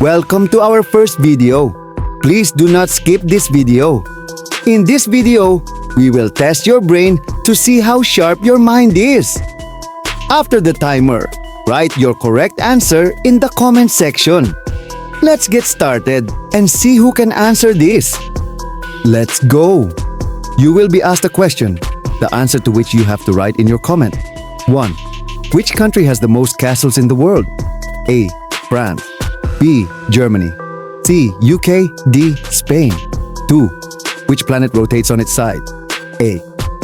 Welcome to our first video. Please do not skip this video. In this video, we will test your brain to see how sharp your mind is. After the timer, write your correct answer in the comment section. Let's get started and see who can answer this. Let's go. You will be asked a question, the answer to which you have to write in your comment. 1. Which country has the most castles in the world? A. France. B. Germany. C. UK. D. Spain. 2. Which planet rotates on its side? A.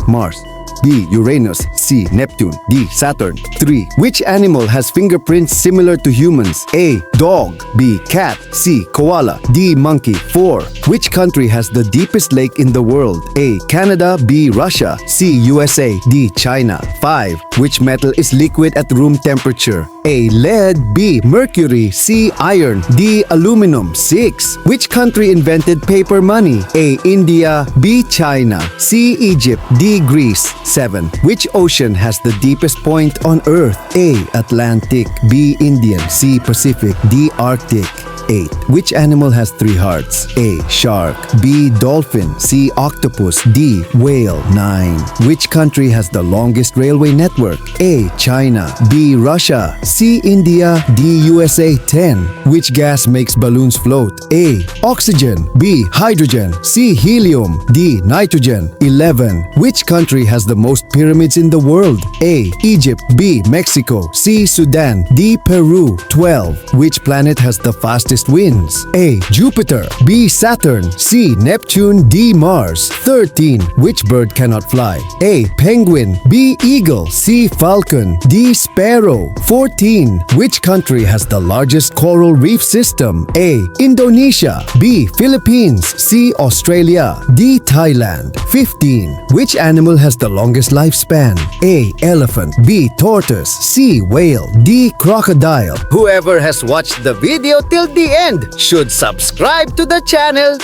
Mars. B. Uranus. C. Neptune. D. Saturn. 3. Which animal has fingerprints similar to humans? A. Dog. B. Cat. C. Koala. D. Monkey. 4. Which country has the deepest lake in the world? A. Canada. B. Russia. C. USA. D. China. 5. Which metal is liquid at room temperature? A. Lead. B. Mercury. C. Iron. D. Aluminum. 6. Which country invented paper money? A. India. B. China. C. Egypt. D. Greece. 7. Which ocean has the deepest point on Earth? A. Atlantic. B. Indian. C. Pacific. D. Arctic. 8. Which animal has 3 hearts? A. Shark. B. Dolphin. C. Octopus. D. Whale. 9. Which country has the longest railway network? A. China. B. Russia. C. India. D. USA. 10. Which gas makes balloons float? A. Oxygen. B. Hydrogen. C. Helium. D. Nitrogen. 11. Which country has the most pyramids in the world? A. Egypt. B. Mexico. C. Sudan. D. Peru. 12. Which planet has the fastest winds? A. Jupiter. B. Saturn. C. Neptune. D. Mars. 13. Which bird cannot fly? A. Penguin. B. Eagle. C. Falcon. D. Sparrow. 14. Which country has the largest coral reef system? A. Indonesia. B. Philippines. C. Australia. D. Thailand. 15. Which animal has the longest lifespan? A. Elephant. B. Tortoise. C. Whale. D. Crocodile. Whoever has watched the video till the end should subscribe to the channel.